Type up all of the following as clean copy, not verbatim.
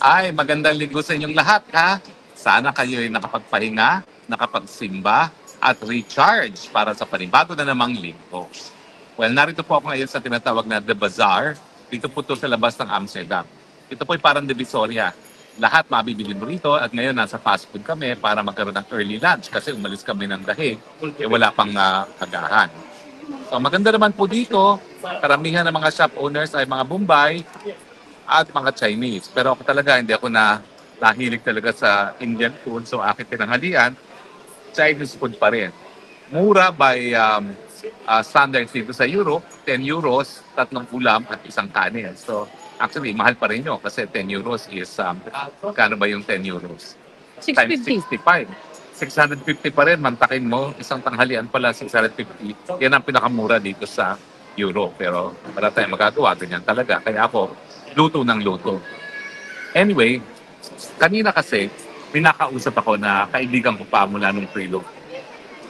Ay, magandang linggo sa inyong lahat, ha? Sana kayo ay nakapagpahinga, nakapagsimba, at recharge para sa panibago na namang linggo. Well, narito po ako ngayon sa tinatawag na The Bazaar. Dito po to sa labas ng Amsterdam. Ito po ay parang Divisoria. Lahat mabibili mo rito at ngayon nasa fast food kami para magkaroon ng early lunch kasi umalis kami ng dahig wala pang agahan. So maganda naman po dito, karamihan ng mga shop owners ay mga Bombay, at mga Chinese. Pero ako talaga, hindi ako nahilig talaga sa Indian food. So aking tinanghalian, Chinese food pa rin. Mura by standards dito sa Europe, 10 euros, tatlong ulam at isang kanin. So actually, mahal pa rin yun kasi 10 euros is, kano ba yung 10 euros? Times 650. 65. 650 pa rin, mantakin mo, isang tanghalian pala, 650. Yan ang pinakamura dito sa Europe. Pero wala tayong magagawa, ganyan talaga. Kaya ako, luto ng luto. Anyway, kanina kasi, minakausap ako na kaibigan ko pa mula nung prelo.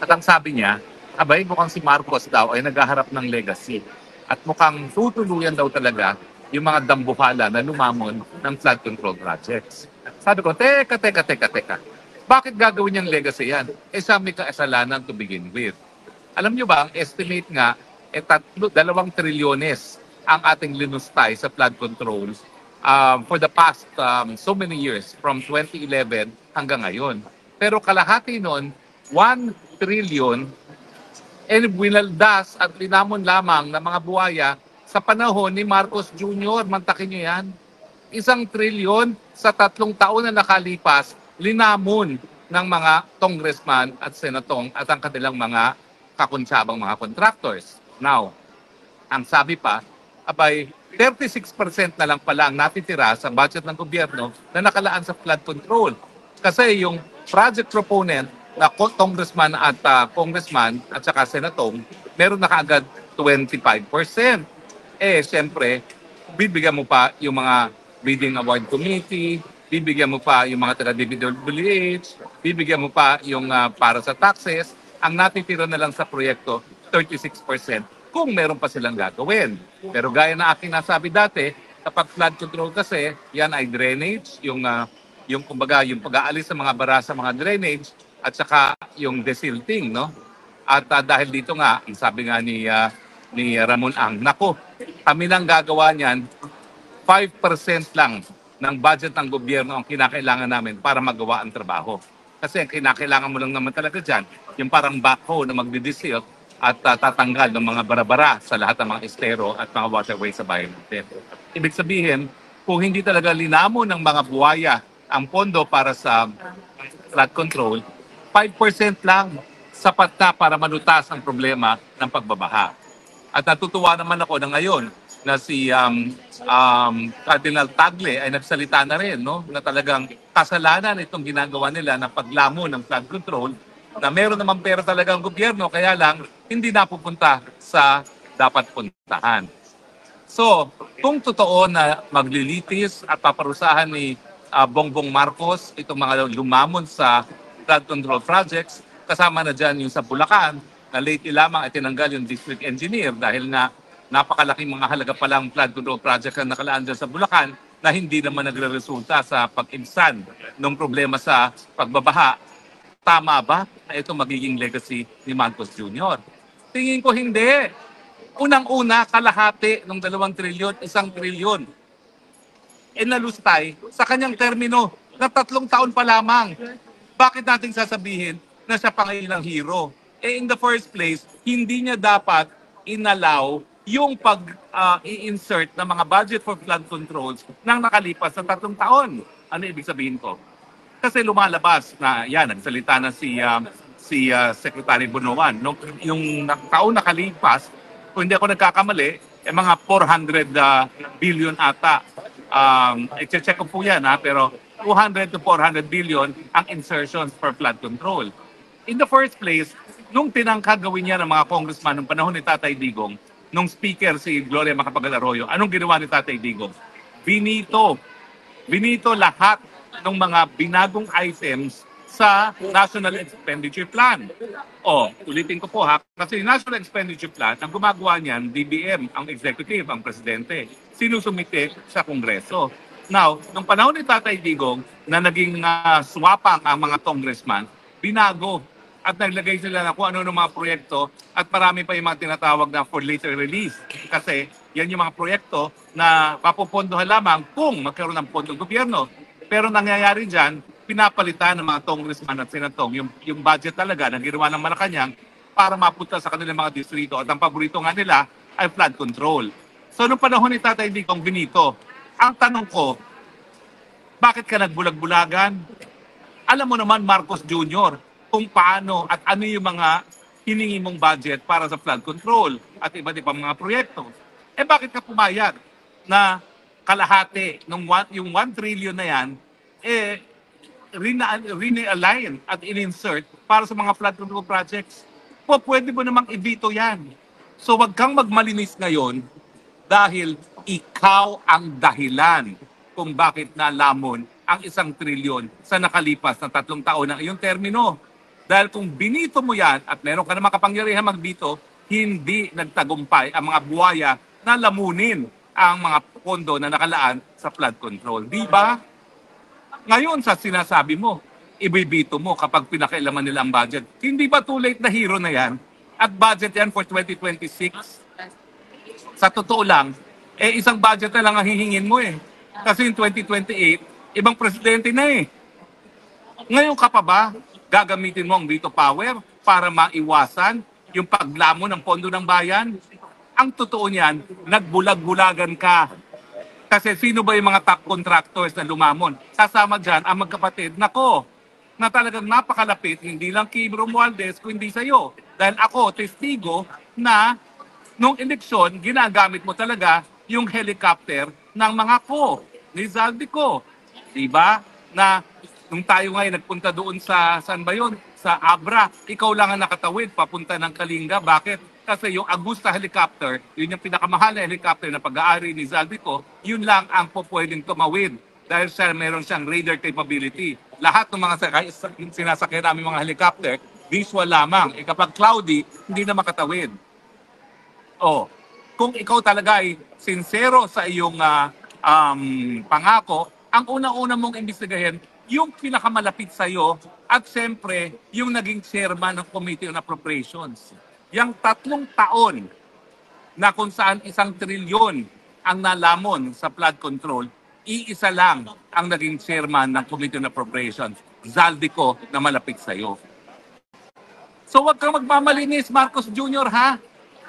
At ang sabi niya, abay, mukhang si Marcos daw ay naghaharap ng legacy. At mukhang tutuluyan daw talaga yung mga dambuhala na lumamon ng flood control projects. Sabi ko, teka. Bakit gagawin niyang legacy yan? Sa may kasalanan to begin with. Alam niyo ba, ang estimate nga, 2 trilyones ang ating linustay sa flood control for the past so many years, from 2011 hanggang ngayon. Pero kalahati nun, 1 trillion and winaldas at linamon lamang ng mga buhaya sa panahon ni Marcos Jr. Mantakin niyo yan. 1 trilyon sa 3 taon na nakalipas, linamon ng mga congressman at senatong at ang kanilang mga kakuntsabang mga contractors. Now, ang sabi pa, abay, 36% na lang pala ang natitira sa budget ng gobyerno na nakalaan sa flood control. Kasi yung project proponent na congressman at saka senatong, meron na kaagad 25%. Siyempre, bibigyan mo pa yung mga bidding award committee, bibigyan mo pa yung mga taga-DPWH, bibigyan mo pa yung para sa taxes, ang natitira na lang sa proyekto, 36% kung meron pa silang gagawin. Pero gaya na aking nasabi dati, kapag flood control kasi, yan ay drainage, yung kumbaga, yung pag-aalis sa mga bara sa mga drainage, at saka yung desilting, no? At dahil dito nga, sabi nga ni Ramon Ang, nako, kami lang gagawa niyan, 5% lang ng budget ng gobyerno ang kinakailangan namin para magawa ang trabaho. Kasi ang kinakailangan mo lang naman talaga dyan, yung parang backhoe na magdidisil at tatanggal ng mga barabara sa lahat ng mga estero at mga waterways sa bayan natin. Ibig sabihin, kung hindi talaga linamo ng mga buhaya ang pondo para sa flood control, 5% lang sapat na para malutas ang problema ng pagbabaha. At natutuwa naman ako na ngayon na si Cardinal Tagle ay nagsalita na rin, no? Na talagang kasalanan itong ginagawa nila na paglamo ng flood control, na meron naman pera talaga ang gobyerno, kaya lang hindi napupunta sa dapat puntahan. So, kung totoo na maglilitis at paparusahan ni Bongbong Marcos itong mga lumamon sa flood control projects, kasama na dyan yung sa Bulacan, na lately lamang ay tinanggal yung district engineer dahil nga napakalaking mga halaga palang flood control project na nakalaan dyan sa Bulacan na hindi naman nagre-resulta sa pag-ibsan ng problema sa pagbabaha. Tama ba na ito magiging legacy ni Marcos Jr.? Tingin ko hindi. Unang-una, kalahati ng 2 trilyon, 1 trilyon. Nalustay sa kanyang termino na 3 taon pa lamang. Bakit natin sasabihin na siya pangilang hero? In the first place, hindi niya dapat inallow yung pag-i-insert ng mga budget for flood controls nang nakalipas sa 3 taon. Ano ibig sabihin ko? Kasi lumalabas na yan, nagsalita na si Secretary Bunuan. Yung taon nakalipas, kung hindi ako nagkakamali, mga 400 billion ata. I-check ko po yan, pero 200 to 400 billion ang insertions for flood control. In the first place, nung tinangka gawin niya ng mga congressman nung panahon ni Tatay Digong, nung speaker si Gloria Macapagal Arroyo, anong ginawa ni Tatay Digong? Binito lahat ng mga binagong items sa National Expenditure Plan. Ulitin ko po kasi National Expenditure Plan, ang gumagawa niyan, DBM, ang executive, ang presidente, sinusumite sa Kongreso. Now, nung panahon ni Tatay Digong na naging swapang ang mga congressman, binago at naglagay sila na kung ano ng mga proyekto at marami pa yung mga tinatawag na for later release. Kasi yan yung mga proyekto na mapupondohan lamang kung magkaroon ng pondo ng gobyerno. Pero nangyayari dyan, pinapalitan ng mga congressman at senatong yung budget talaga na ginawa ng Malacanang para mapunta sa kanilang mga distrito. At ang paborito nga nila ay flood control. So nung panahon ni Tatay Digong binito, ang tanong ko, bakit ka nagbulag-bulagan? Alam mo naman, Marcos Jr., kung paano at ano yung mga hiningi mong budget para sa flood control at iba't ibang mga proyekto. Eh bakit ka pumayag na kalahati yung 1 trillion na yan, eh rene-align at in-insert para sa mga flood control projects? Pwede mo namang i-veto yan. So wag kang magmalinis ngayon dahil ikaw ang dahilan kung bakit nalamon ang 1 trilyon sa nakalipas na 3 taon ng iyong termino. Dahil kung binito mo yan at meron ka na makapangyarihan magbito, hindi nagtagumpay ang mga buwaya na lamunin ang mga pondo na nakalaan sa flood control. Di ba? Ngayon sa sinasabi mo, ibibito mo kapag pinakailaman nila ang budget. Hindi ba too late na hero na yan? At budget yan for 2026? Sa totoo lang, isang budget na lang ang hihingin mo eh. Kasi in 2028, ibang presidente na eh. Ngayon ka pa ba gagamitin mo ang veto power para maiwasan yung paglamon ng pondo ng bayan? Ang totoo niyan, nagbulag-bulagan ka. Kasi sino ba yung mga top contractors na lumamon? Sasama dyan ang magkapatid, nako, na talagang napakalapit, hindi lang kay Romualdez, kundi sa'yo. Dahil ako, testigo na nung eleksyon, ginagamit mo talaga yung helicopter ng mga ko, ni Zaldico. Diba? Na nung tayo ngayon nagpunta doon sa, saan ba yun? Sa Abra, ikaw lang ang nakatawid papunta ng Kalinga. Bakit? Kasi yung Agusta helicopter, yun yung pinakamahal na helicopter na pag-aari ni Zaldico, yun lang ang pwedeng tumawid. Dahil siya meron siyang radar capability. Lahat ng mga sinasakay namin mga helicopter, visual lamang. Kapag cloudy, hindi na makatawid. Oh, kung ikaw talaga ay sincero sa iyong pangako, ang una-una mong imbestigahin, yung pinakamalapit sa iyo at siyempre yung naging chairman ng Committee on Appropriations. Yang 3 taon na kung saan 1 trilyon ang nalamon sa flood control, iisa lang ang naging chairman ng Committee on Appropriations, Zaldico, na malapit sa iyo. So wag kang magmamalinis, Marcos Jr. ha?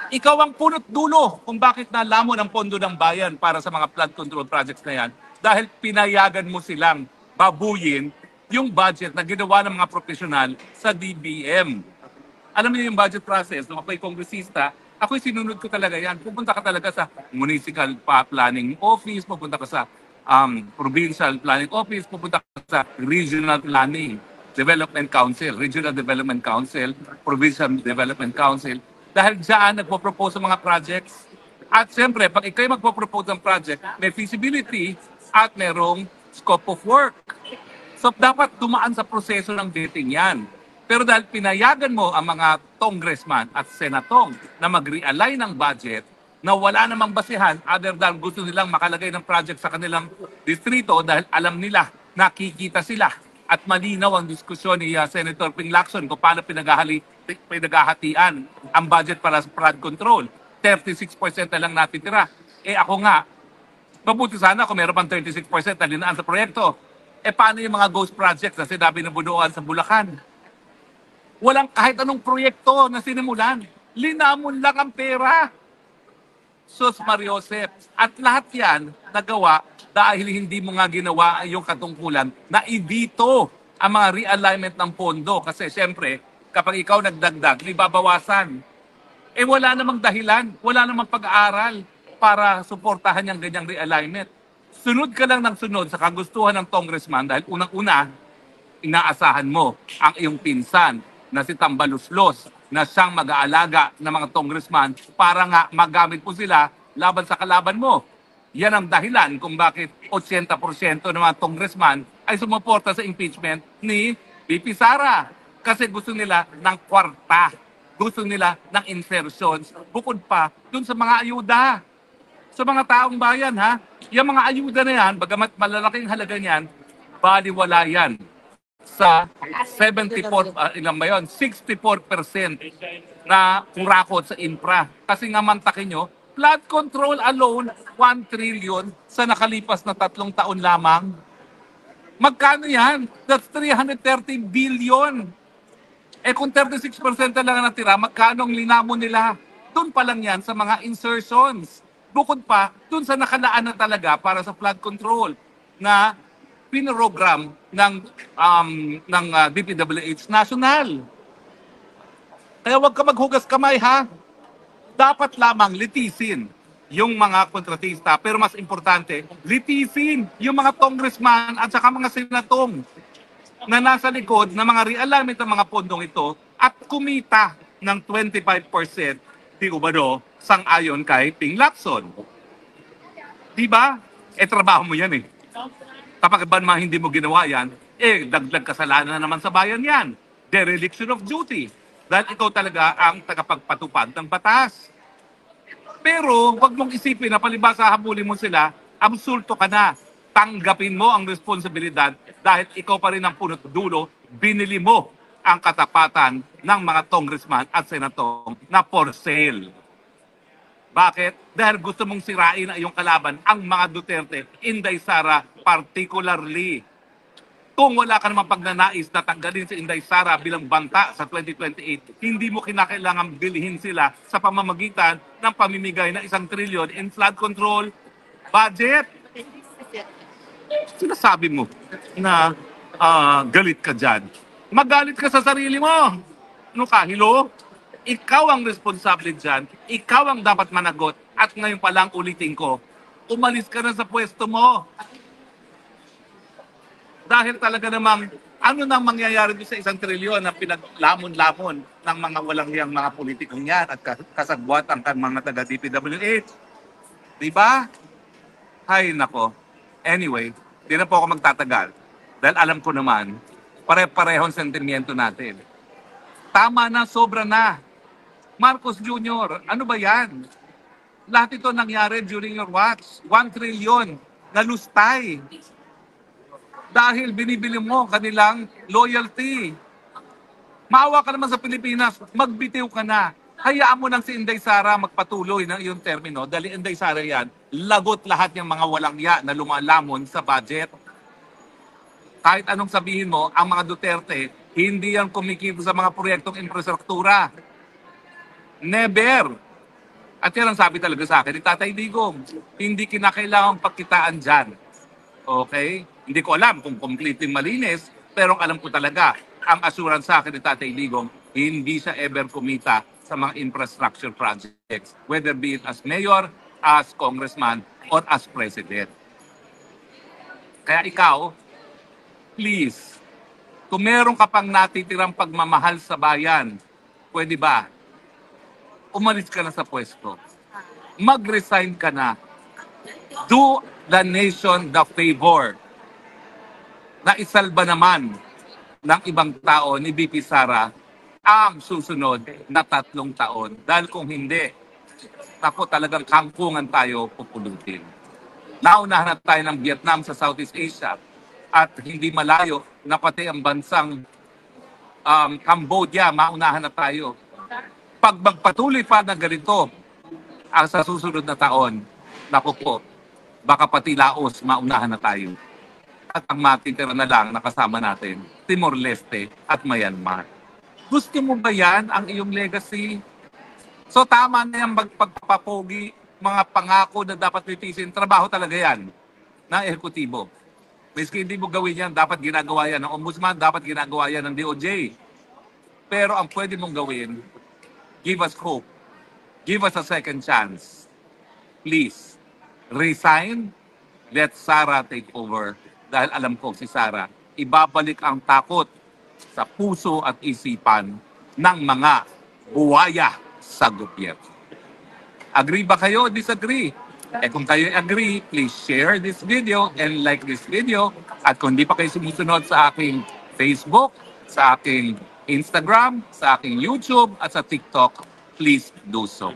Ikaw ang punot dulo kung bakit nalamon ang pondo ng bayan para sa mga flood control projects na yan dahil pinayagan mo silang babuyin yung budget na ginawa ng mga profesional sa DBM. Alam niyo yung budget process, nung ako'y kongresista, ako'y sinunod ko talaga yan. Pupunta ka talaga sa Municipal Planning Office, pupunta ka sa Provincial Planning Office, pupunta ka sa Regional Planning Development Council, Regional Development Council, Provincial Development Council. Dahil dyan, nagpo-propose ng mga projects. At siyempre, pag ikaw'y magpo-propose ng project, may feasibility at merong scope of work. So, dapat dumaan sa proseso ng vetting yan. Pero dahil pinayagan mo ang mga congressman at senatong na mag-realign ng budget na wala namang basihan other than gusto nilang makalagay ng project sa kanilang distrito dahil alam nila nakikita sila at malinaw ang diskusyon ni Senator Ping Lacson kung paano pinaghahatian ang budget para sa flood control. 36% na lang natitira. Ako nga, mabuti sana kung meron pang 36% na linaan sa proyekto. Paano yung mga ghost projects na sinabi na bunuan sa Bulacan? Walang kahit anong proyekto na sinimulan. Linamon lang ang pera. Sus Mariosep. At lahat yan nagawa dahil hindi mo nga ginawa yung katungkulan na ibito ang mga realignment ng pondo. Kasi siyempre, kapag ikaw nagdagdag, ibabawasan. Wala namang dahilan, wala namang pag-aaral para suportahan yung ganyang realignment. Sunod ka lang ng sunod sa kagustuhan ng congressman dahil unang-una, inaasahan mo ang iyong pinsan na si Tambaluslos na siyang mag-aalaga ng mga congressman para nga magamit po sila laban sa kalaban mo. Yan ang dahilan kung bakit 80% ng mga congressman ay sumuporta sa impeachment ni VP Sara. Kasi gusto nila ng kwarta. Gusto nila ng insertions bukod pa dun sa mga ayuda. So sa mga taong bayan, ha? Yung mga ayuda na yan, bagamat malalaking halaga niyan, baliwala yan sa 74, ilan ba yun? 64% na kurakot sa infra. Kasi nga mantakin nyo, flood control alone, 1 trillion sa nakalipas na 3 taon lamang. Magkano yan? That's 330 billion. Eh kung 36% na lang ang natira, magkano ang linamon nila? Doon pa lang yan sa mga insertions. Bukod pa, doon sa nakalaan na talaga para sa flood control na pinrogram ng DPWH National. Kaya huwag ka maghugas kamay, ha? Dapat lamang litisin yung mga kontratista. Pero mas importante, litisin yung mga congressman at saka mga senatong na nasa likod ng mga realignment ng mga pondong ito at kumita ng 25% di umano sang-ayon kay Ping Lacson. Diba? Eh, trabaho mo yan eh. Kapag ba naman hindi mo ginawa yan, eh, dagdag kasalanan na naman sa bayan yan. Dereliction of duty. Dahil ikaw talaga ang tagapagpatupad ng batas. Pero, wag mong isipin na palibasa habulin mo sila, absulto ka na. Tanggapin mo ang responsibilidad dahil ikaw pa rin ang punot dulo, binili mo ang katapatan ng mga congressman at senatong na for sale. Bakit? Dahil gusto mong sirain ang iyong kalaban, ang mga Duterte, Inday Sara particularly. Kung wala ka namang pagnanais na tanggalin si Inday Sara bilang banta sa 2028, hindi mo kinakailangan bilhin sila sa pamamagitan ng pamimigay ng 1 trillion in flood control budget. Sinasabi mo na galit ka dyan. Magalit ka sa sarili mo. Ano ka, hilo? Ikaw ang responsable dyan. Ikaw ang dapat managot. At ngayon pa lang ulitin ko, umalis ka na sa pwesto mo. Dahil talaga namang, ano nang mangyayari sa 1 trilyon na pinaglamon-lamon ng mga walang hiyang mga politikong yan at kasagwat ang mga taga-DPWH. Diba? Hay nako. Anyway, di na po ako magtatagal. Dahil alam ko naman, pare-parehong sentimiento natin. Tama na, sobra na. Marcos Jr., ano ba yan? Lahat ito nangyari during your watch. 1 trillion na lustay. Dahil binibili mo kanilang loyalty. Maawa ka naman sa Pilipinas, magbitiw ka na. Hayaan mo nang si Inday Sara magpatuloy ng iyong termino. Dahil Inday Sara yan, lagot lahat ng mga walang ya na lumalamon sa budget. Kahit anong sabihin mo, ang mga Duterte, hindi yan kumikita sa mga proyektong infrastruktura. Never. At yan ang sabi talaga sa akin ni Tatay Digong. Hindi kinakailangang pagkitaan dyan. Okay? Hindi ko alam kung completely malinis, pero alam ko talaga, ang assurance sa akin ni Tatay Digong, hindi siya ever kumita sa mga infrastructure projects, whether be it as mayor, as congressman, or as president. Kaya ikaw, please, kung meron ka pang natitirang pagmamahal sa bayan, pwede ba? Umalis ka na sa pwesto. Mag-resign ka na. Do the nation the favor na isalba naman ng ibang tao ni VP Sara ang susunod na 3 taon. Dahil kung hindi, ako talagang kangkungan tayo pupulutin. Naunahan na tayo ng Vietnam sa Southeast Asia at hindi malayo na pati ang bansang Cambodia, maunahan na tayo. Pag magpatuloy pa na ganito ang sa susunod na taon, naku po, baka pati Laos maunahan na tayo. At ang matitira na lang nakasama natin, Timor-Leste at Myanmar. Gusto mo ba yan ang iyong legacy? So tama na yung pagpapapogi, mga pangako na dapat litisin. Trabaho talaga yan ng ehekutibo. Miski hindi mo gawin yan, dapat ginagawa yan ng Ombudsman, dapat ginagawa yan ng DOJ. Pero ang pwede mong gawin, give us hope. Give us a second chance. Please, resign. Let Sara take over. Dahil alam ko si Sara, ibabalik ang takot sa puso at isipan ng mga buwaya sa gobyerno. Agree ba kayo o disagree? Eh kung kayo agree, please share this video and like this video. At kung hindi pa kayo sumusunod sa aking Facebook, sa aking Instagram, sa aking YouTube, at sa TikTok, please do so.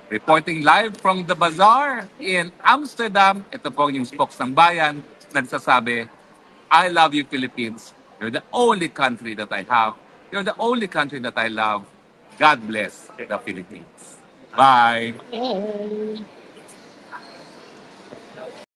Reporting live from the bazaar in Amsterdam, ito po yung spokes ng bayan, nagsasabi, I love you, Philippines. You're the only country that I have. You're the only country that I love. God bless the Philippines. Bye.